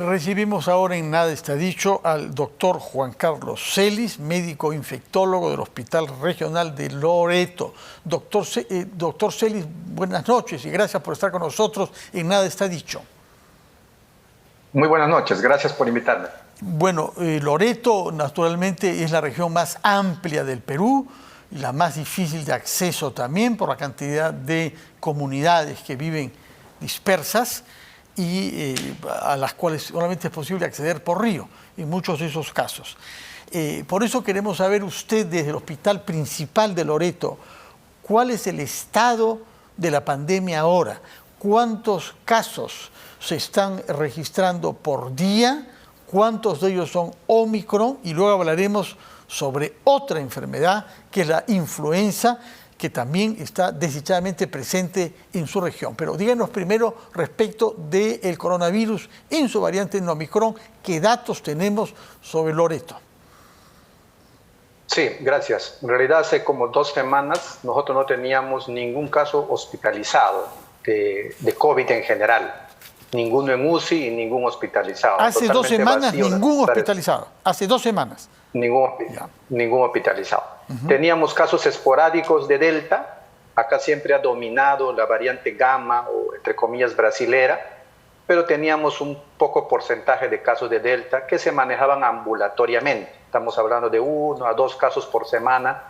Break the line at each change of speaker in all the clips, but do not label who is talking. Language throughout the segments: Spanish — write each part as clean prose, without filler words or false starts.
Recibimos ahora en Nada está dicho al doctor Juan Carlos Celis, médico infectólogo del Hospital Regional de Loreto. Doctor Celis, buenas noches y gracias por estar con nosotros en Nada está dicho.
Muy buenas noches, gracias por invitarme.
Bueno, Loreto naturalmente es la región más amplia del Perú y la más difícil de acceso también por la cantidad de comunidades que viven dispersas y a las cuales solamente es posible acceder por río, en muchos de esos casos. Por eso queremos saber usted desde el Hospital Principal de Loreto, ¿cuál es el estado de la pandemia ahora? ¿Cuántos casos se están registrando por día? ¿Cuántos de ellos son Omicron? Y luego hablaremos sobre otra enfermedad, que es la influenza, que también está desdichadamente presente en su región. Pero díganos primero respecto del coronavirus en su variante Omicron, ¿qué datos tenemos sobre Loreto?
Sí, gracias. En realidad hace como 2 semanas nosotros no teníamos ningún caso hospitalizado de COVID en general. Ninguno en UCI y ningún hospitalizado.
Hace 2 semanas ningún hospitalizado. Hace 2 semanas.
Ningún hospitalizado. Teníamos casos esporádicos de Delta. Acá siempre ha dominado la variante Gamma o entre comillas brasilera, pero teníamos un poco porcentaje de casos de Delta que se manejaban ambulatoriamente. Estamos hablando de 1 a 2 casos por semana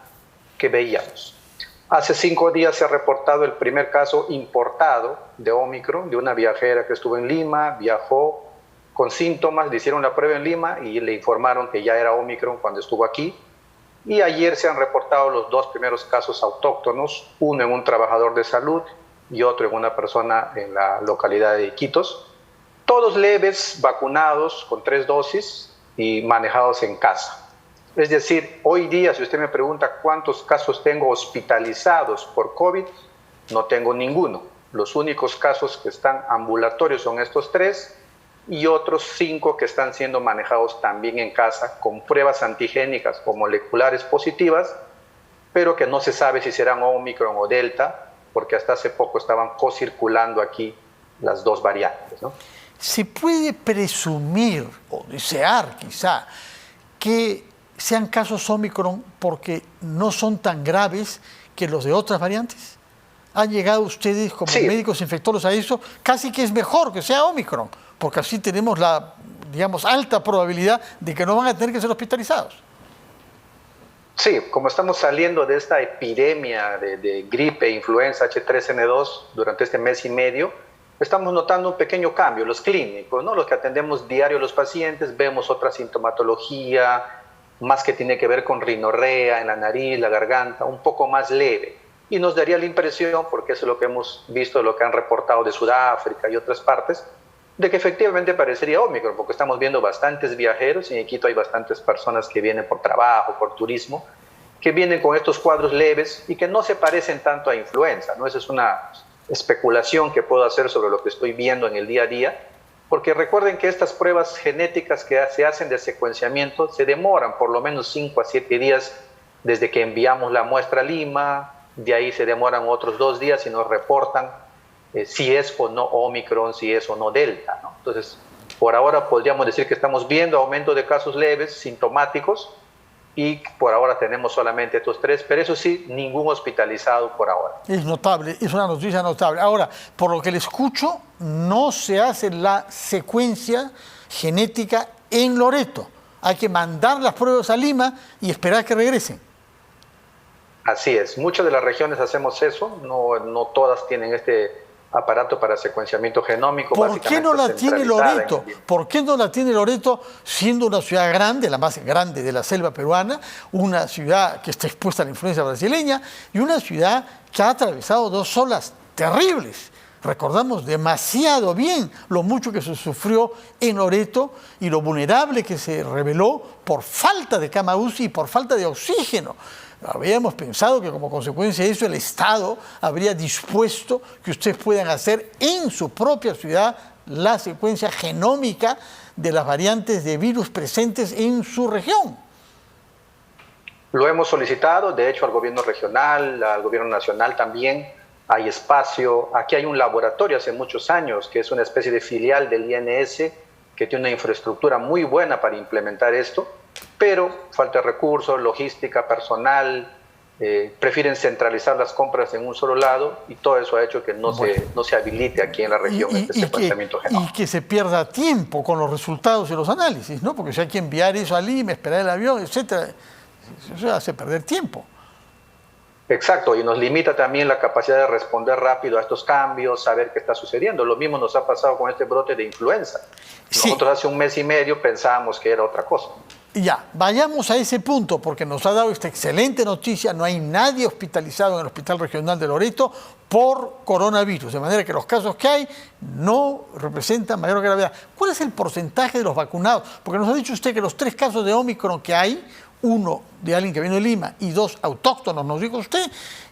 que veíamos. Hace 5 días se ha reportado el primer caso importado de Omicron, de una viajera que estuvo en Lima, viajó con síntomas, le hicieron la prueba en Lima y le informaron que ya era Omicron cuando estuvo aquí. Y ayer se han reportado los 2 primeros casos autóctonos, uno en un trabajador de salud y otro en una persona en la localidad de Iquitos. Todos leves, vacunados con 3 dosis y manejados en casa. Es decir, hoy día, si usted me pregunta cuántos casos tengo hospitalizados por COVID, no tengo ninguno. Los únicos casos que están ambulatorios son estos 3 y otros 5 que están siendo manejados también en casa con pruebas antigénicas o moleculares positivas, pero que no se sabe si serán Omicron o Delta, porque hasta hace poco estaban co-circulando aquí las 2 variantes, ¿no?
¿Se puede presumir o desear quizá que sean casos Omicron porque no son tan graves que los de otras variantes? ¿Han llegado ustedes como médicos infectólogos a eso? Casi que es mejor que sea Omicron, porque así tenemos la, digamos, alta probabilidad de que no van a tener que ser hospitalizados.
Sí, como estamos saliendo de esta epidemia de gripe, influenza H3N2 durante este mes y medio, estamos notando un pequeño cambio. Los clínicos, ¿no? Los que atendemos diario a los pacientes, vemos otra sintomatología, más que tiene que ver con rinorrea en la nariz, la garganta, un poco más leve. Y nos daría la impresión, porque eso es lo que hemos visto, lo que han reportado de Sudáfrica y otras partes, de que efectivamente parecería Omicron, porque estamos viendo bastantes viajeros, y en Quito hay bastantes personas que vienen por trabajo, por turismo, que vienen con estos cuadros leves y que no se parecen tanto a influenza, ¿no? Esa es una especulación que puedo hacer sobre lo que estoy viendo en el día a día, porque recuerden que estas pruebas genéticas que se hacen de secuenciamiento se demoran por lo menos 5 a 7 días desde que enviamos la muestra a Lima, de ahí se demoran otros 2 días y nos reportan si es o no Omicron, si es o no Delta, ¿no? Entonces, por ahora podríamos decir que estamos viendo aumento de casos leves, sintomáticos, y por ahora tenemos solamente estos 3, pero eso sí, ningún hospitalizado por ahora.
Es notable, es una noticia notable. Ahora, por lo que le escucho, no se hace la secuencia genética en Loreto. Hay que mandar las pruebas a Lima y esperar que regresen.
Así es, muchas de las regiones hacemos eso, no todas tienen este aparato para secuenciamiento genómico.
¿Por qué no la tiene Loreto? ¿Por qué no la tiene Loreto siendo una ciudad grande, la más grande de la selva peruana, una ciudad que está expuesta a la influencia brasileña y una ciudad que ha atravesado 2 olas terribles? Recordamos demasiado bien lo mucho que se sufrió en Loreto y lo vulnerable que se reveló por falta de cama UCI y por falta de oxígeno. Habíamos pensado que como consecuencia de eso el Estado habría dispuesto que ustedes puedan hacer en su propia ciudad la secuencia genómica de las variantes de virus presentes en su región.
Lo hemos solicitado, de hecho, al gobierno regional, al gobierno nacional también. Hay espacio. Aquí hay un laboratorio hace muchos años que es una especie de filial del INS que tiene una infraestructura muy buena para implementar esto, pero falta recursos, logística, personal, prefieren centralizar las compras en un solo lado y todo eso ha hecho que no se habilite aquí en la región este secuenciamiento genómico.
Y que se pierda tiempo con los resultados y los análisis, ¿no? Porque si hay que enviar eso a Lima, esperar el avión, etcétera, eso hace perder tiempo.
Exacto, y nos limita también la capacidad de responder rápido a estos cambios, saber qué está sucediendo. Lo mismo nos ha pasado con este brote de influenza. Nosotros hace un mes y medio pensábamos que era otra cosa.
Ya, vayamos a ese punto, porque nos ha dado esta excelente noticia. No hay nadie hospitalizado en el Hospital Regional de Loreto por coronavirus, de manera que los casos que hay no representan mayor gravedad. ¿Cuál es el porcentaje de los vacunados? Porque nos ha dicho usted que los 3 casos de Ómicron que hay, 1 de alguien que vino de Lima y 2 autóctonos, nos dijo usted,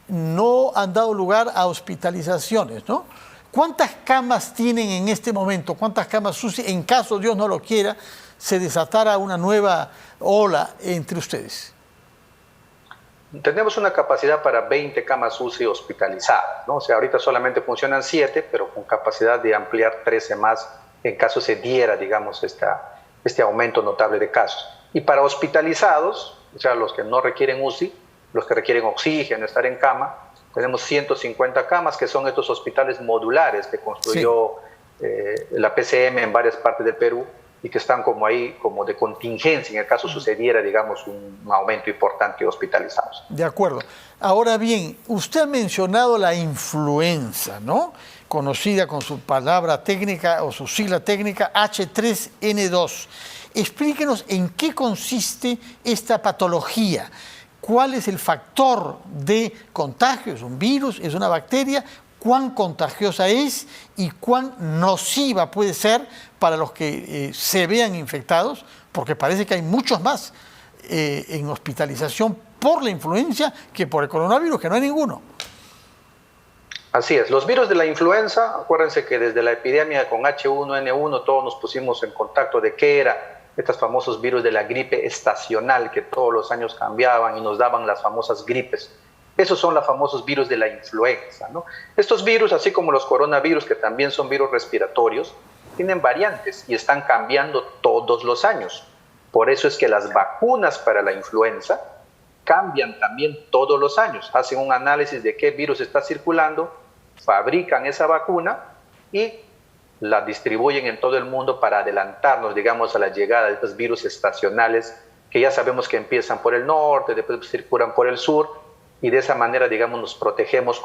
no han dado lugar a hospitalizaciones, ¿no? ¿Cuántas camas tienen en este momento? ¿Cuántas camas UCI, en caso Dios no lo quiera, se desatara una nueva ola entre ustedes?
Tenemos una capacidad para 20 camas UCI hospitalizadas, ¿no? O sea, ahorita solamente funcionan 7, pero con capacidad de ampliar 13 más en caso se diera, digamos, este aumento notable de casos. Y para hospitalizados, o sea, los que no requieren UCI, los que requieren oxígeno, estar en cama, tenemos 150 camas, que son estos hospitales modulares que construyó la PCM en varias partes del Perú y que están como ahí, como de contingencia, en el caso sucediera, digamos, un aumento importante de hospitalizados.
De acuerdo. Ahora bien, usted ha mencionado la influenza, ¿no? Conocida con su palabra técnica o su sigla técnica H3N2. Explíquenos en qué consiste esta patología. ¿Cuál es el factor de contagio? ¿Es un virus? ¿Es una bacteria? ¿Cuán contagiosa es y cuán nociva puede ser para los que se vean infectados? Porque parece que hay muchos más en hospitalización por la influenza que por el coronavirus, que no hay ninguno.
Así es. Los virus de la influenza, acuérdense que desde la epidemia con H1N1 todos nos pusimos en contacto de qué era estos famosos virus de la gripe estacional que todos los años cambiaban y nos daban las famosas gripes. Esos son los famosos virus de la influenza, ¿no? Estos virus, así como los coronavirus, que también son virus respiratorios, tienen variantes y están cambiando todos los años. Por eso es que las vacunas para la influenza cambian también todos los años. Hacen un análisis de qué virus está circulando, fabrican esa vacuna y la distribuyen en todo el mundo para adelantarnos, digamos, a la llegada de estos virus estacionales que ya sabemos que empiezan por el norte, después circulan por el sur y de esa manera, digamos, nos protegemos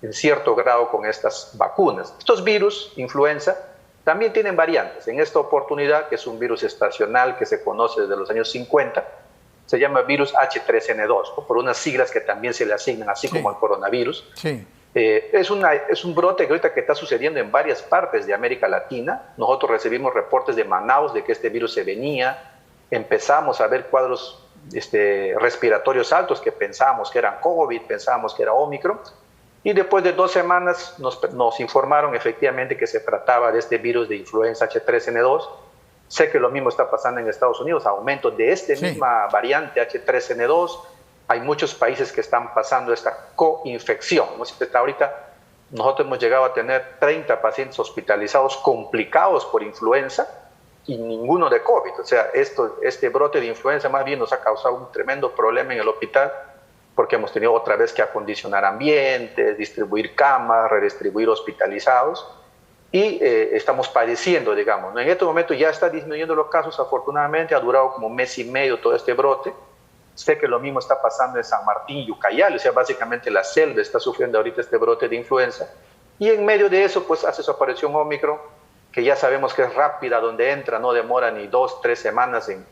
en cierto grado con estas vacunas. Estos virus, influenza, también tienen variantes. En esta oportunidad, que es un virus estacional que se conoce desde los años 50, se llama virus H3N2, ¿no? Por unas siglas que también se le asignan, así como el coronavirus.
Sí.
Es un brote que ahorita que está sucediendo en varias partes de América Latina. Nosotros recibimos reportes de Manaus de que este virus se venía. Empezamos a ver cuadros respiratorios altos que pensábamos que eran COVID, pensábamos que era Ómicron. Y después de 2 semanas nos informaron efectivamente que se trataba de este virus de influenza H3N2. Sé que lo mismo está pasando en Estados Unidos, aumento de misma variante H3N2. Hay muchos países que están pasando esta coinfección. Hasta ahorita nosotros hemos llegado a tener 30 pacientes hospitalizados complicados por influenza y ninguno de COVID. O sea, este brote de influenza más bien nos ha causado un tremendo problema en el hospital porque hemos tenido otra vez que acondicionar ambientes, distribuir camas, redistribuir hospitalizados y estamos padeciendo, digamos, ¿no? En este momento ya está disminuyendo los casos, afortunadamente, ha durado como 1 mes y medio todo este brote. Sé que lo mismo está pasando en San Martín y Ucayali, o sea, básicamente la selva está sufriendo ahorita este brote de influenza. Y en medio de eso, pues hace su aparición Ómicron, que ya sabemos que es rápida, donde entra, no demora ni 2, 3 semanas en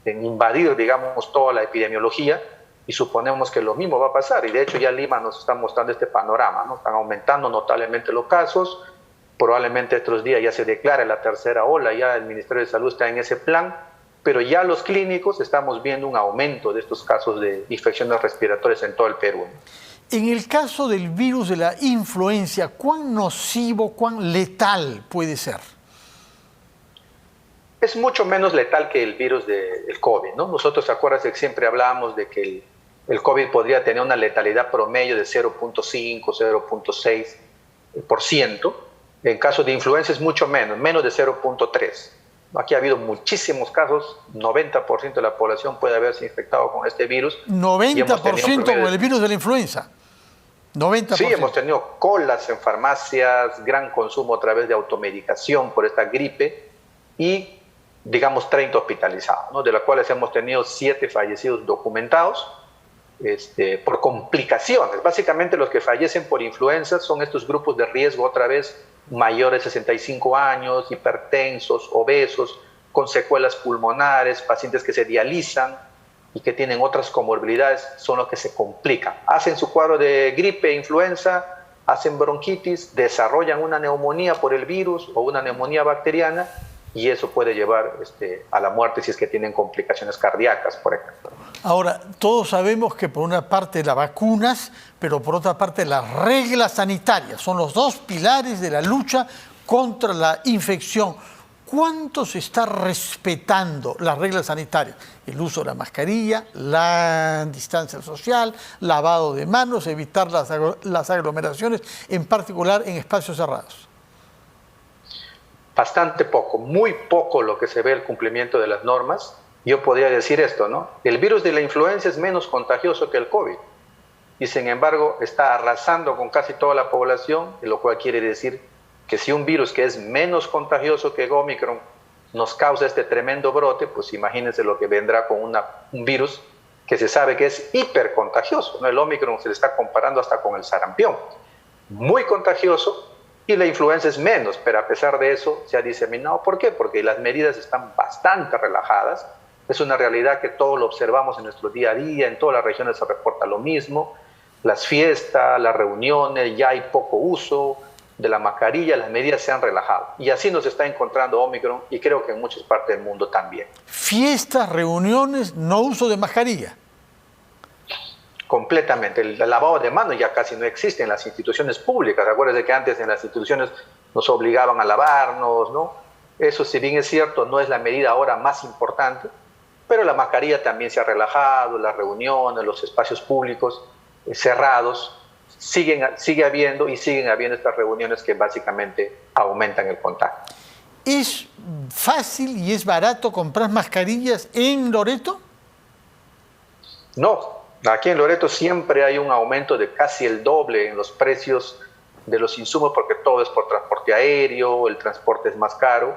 invadir, digamos, toda la epidemiología, y suponemos que lo mismo va a pasar. Y de hecho ya Lima nos está mostrando este panorama, ¿no? Están aumentando notablemente los casos, probablemente estos días ya se declare la tercera ola, ya el Ministerio de Salud está en ese plan, pero ya los clínicos estamos viendo un aumento de estos casos de infecciones respiratorias en todo el Perú.
En el caso del virus de la influenza, ¿cuán nocivo, cuán letal puede ser?
Es mucho menos letal que el virus del COVID, ¿no? Nosotros, acuérdense que siempre hablábamos de que el COVID podría tener una letalidad promedio de 0.5, 0.6%. En caso de influenza es mucho menos de 0.3%. Aquí ha habido muchísimos casos, 90% de la población puede haberse infectado con este virus.
90% con el virus de la influenza. 90%.
Sí, hemos tenido colas en farmacias, gran consumo a través de automedicación por esta gripe y, digamos, 30 hospitalizados, ¿no? De los cuales hemos tenido 7 fallecidos documentados por complicaciones. Básicamente los que fallecen por influenza son estos grupos de riesgo, otra vez, mayores de 65 años, hipertensos, obesos, con secuelas pulmonares, pacientes que se dializan y que tienen otras comorbilidades, son los que se complican. Hacen su cuadro de gripe, influenza, hacen bronquitis, desarrollan una neumonía por el virus o una neumonía bacteriana y eso puede llevar a la muerte si es que tienen complicaciones cardíacas, por ejemplo.
Ahora, todos sabemos que por una parte las vacunas, pero por otra parte las reglas sanitarias son los dos pilares de la lucha contra la infección. ¿Cuánto se está respetando las reglas sanitarias? El uso de la mascarilla, la distancia social, lavado de manos, evitar las aglomeraciones, en particular en espacios cerrados.
Bastante poco, muy poco lo que se ve el cumplimiento de las normas. Yo podría decir esto, ¿no? El virus de la influenza es menos contagioso que el COVID y sin embargo está arrasando con casi toda la población, lo cual quiere decir que si un virus que es menos contagioso que Omicron nos causa este tremendo brote, pues imagínense lo que vendrá con un virus que se sabe que es hipercontagioso, ¿no? El Omicron se le está comparando hasta con el sarampión. Muy contagioso y la influenza es menos, pero a pesar de eso se ha diseminado. ¿Por qué? Porque las medidas están bastante relajadas. Es una realidad que todos lo observamos en nuestro día a día, en todas las regiones se reporta lo mismo. Las fiestas, las reuniones, ya hay poco uso de la mascarilla, las medidas se han relajado. Y así nos está encontrando Omicron y creo que en muchas partes del mundo también.
Fiestas, reuniones, no uso de mascarilla.
Completamente. El lavado de manos ya casi no existe en las instituciones públicas. Acuérdense que antes en las instituciones nos obligaban a lavarnos, ¿no? Eso, si bien es cierto, no es la medida ahora más importante, pero la mascarilla también se ha relajado, las reuniones, los espacios públicos cerrados, sigue habiendo y siguen habiendo estas reuniones que básicamente aumentan el contagio.
¿Es fácil y es barato comprar mascarillas en Loreto?
No, aquí en Loreto siempre hay un aumento de casi el doble en los precios de los insumos porque todo es por transporte aéreo, el transporte es más caro,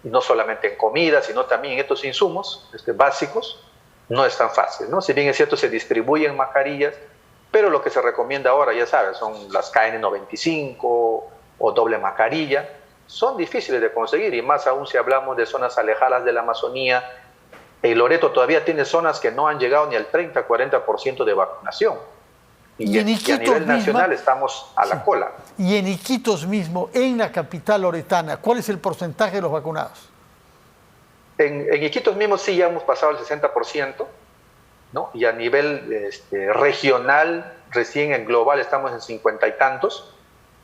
y no solamente en comida, sino también en estos insumos básicos, no es tan fácil, ¿no? Si bien es cierto, se distribuyen mascarillas, pero lo que se recomienda ahora, ya sabes, son las KN95 o doble mascarilla. Son difíciles de conseguir y más aún si hablamos de zonas alejadas de la Amazonía. El Loreto todavía tiene zonas que no han llegado ni al 30-40% de vacunación. Y a nivel nacional estamos a la cola.
Y en Iquitos mismo, en la capital loretana, ¿cuál es el porcentaje de los vacunados?
En Iquitos mismo sí ya hemos pasado el 60%. ¿No? Y a nivel regional, recién en global estamos en 50 y tantos,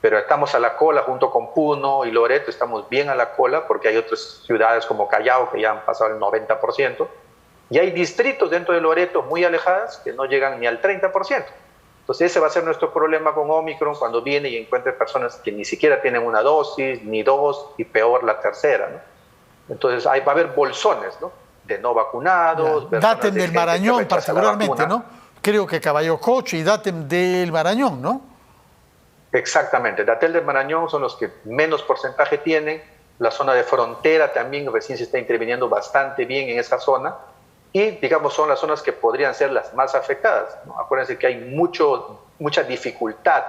pero estamos a la cola junto con Puno y Loreto, estamos bien a la cola porque hay otras ciudades como Callao que ya han pasado el 90%, y hay distritos dentro de Loreto muy alejadas que no llegan ni al 30%. Entonces ese va a ser nuestro problema con Omicron cuando viene y encuentre personas que ni siquiera tienen una dosis, ni dos, y peor la tercera, ¿no? Entonces va a haber bolsones, ¿no? De no vacunados.
Datem del Marañón particularmente, ¿no? Creo que Caballo Coche y Datem del Marañón, ¿no?
Exactamente, Datem del Marañón son los que menos porcentaje tienen. La zona de frontera también recién se está interviniendo bastante bien en esa zona y, digamos, son las zonas que podrían ser las más afectadas, ¿no? Acuérdense que hay mucha dificultad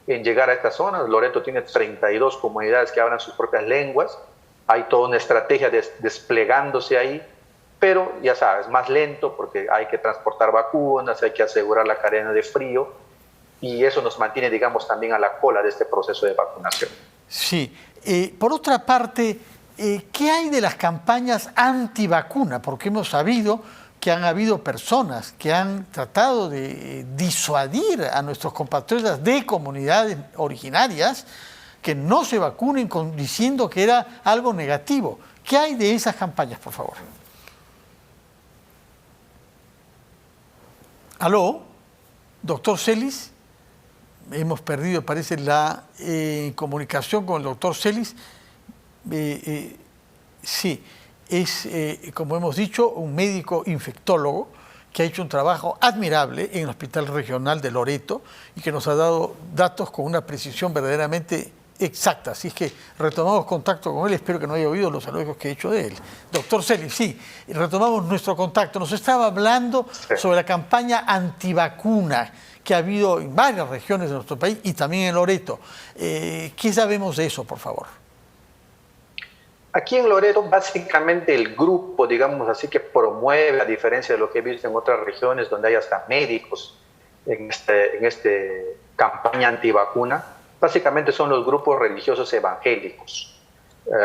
en llegar a estas zonas. Loreto tiene 32 comunidades que hablan sus propias lenguas. Hay toda una estrategia desplegándose ahí, pero ya sabes, más lento porque hay que transportar vacunas, hay que asegurar la cadena de frío y eso nos mantiene, digamos, también a la cola de este proceso de vacunación.
Sí. Por otra parte, ¿qué hay de las campañas antivacuna? Porque hemos sabido que han habido personas que han tratado de disuadir a nuestros compatriotas de comunidades originarias que no se vacunen diciendo que era algo negativo. ¿Qué hay de esas campañas, por favor? ¿Aló? ¿Doctor Celis? Hemos perdido, parece, la comunicación con el doctor Celis. Sí. es, como hemos dicho, un médico infectólogo que ha hecho un trabajo admirable en el Hospital Regional de Loreto y que nos ha dado datos con una precisión verdaderamente exacta. Así es que retomamos contacto con él. Espero que no haya oído los saludos que he hecho de él. Doctor Celis, sí, retomamos nuestro contacto. Nos estaba hablando sobre la campaña antivacuna que ha habido en varias regiones de nuestro país y también en Loreto. ¿Qué sabemos de eso, por favor?
Aquí en Loreto, básicamente el grupo, digamos así, que promueve, a diferencia de lo que he visto en otras regiones donde hay hasta médicos en este campaña antivacuna, básicamente son los grupos religiosos evangélicos.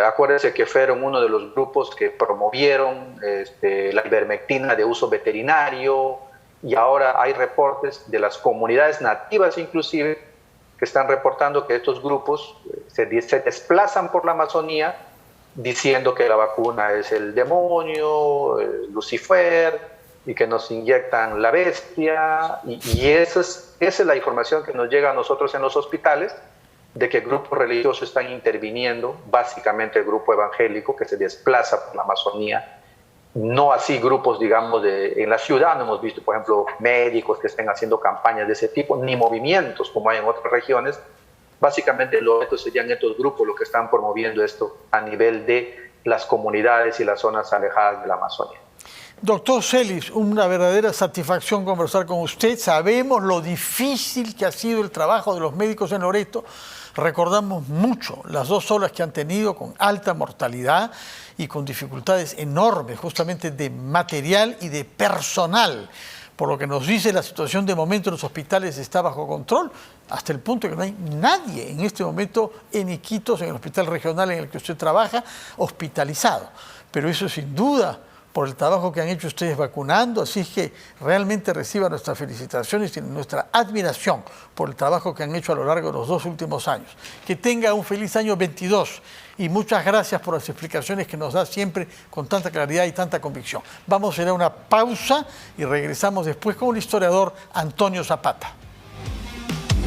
Acuérdense que fueron uno de los grupos que promovieron la ivermectina de uso veterinario, y ahora hay reportes de las comunidades nativas inclusive que están reportando que estos grupos se desplazan por la Amazonía diciendo que la vacuna es el demonio, Lucifer, y que nos inyectan la bestia, y esa es la información que nos llega a nosotros en los hospitales, de que grupos religiosos están interviniendo, básicamente el grupo evangélico que se desplaza por la Amazonía, no así grupos, digamos, en la ciudad. No hemos visto, por ejemplo, médicos que estén haciendo campañas de ese tipo, ni movimientos como hay en otras regiones. Básicamente estos serían estos grupos los que están promoviendo esto a nivel de las comunidades y las zonas alejadas de la Amazonía.
Doctor Celis, una verdadera satisfacción conversar con usted. Sabemos lo difícil que ha sido el trabajo de los médicos en Loreto. Recordamos mucho las 2 olas que han tenido con alta mortalidad y con dificultades enormes justamente de material y de personal. Por lo que nos dice, la situación de momento en los hospitales está bajo control, hasta el punto que no hay nadie en este momento en Iquitos, en el hospital regional en el que usted trabaja, hospitalizado. Pero eso sin duda por el trabajo que han hecho ustedes vacunando, así es que realmente reciban nuestras felicitaciones y nuestra admiración por el trabajo que han hecho a lo largo de los 2 últimos años. Que tenga un feliz año 22 y muchas gracias por las explicaciones que nos da siempre con tanta claridad y tanta convicción. Vamos a ir a una pausa y regresamos después con el historiador Antonio Zapata.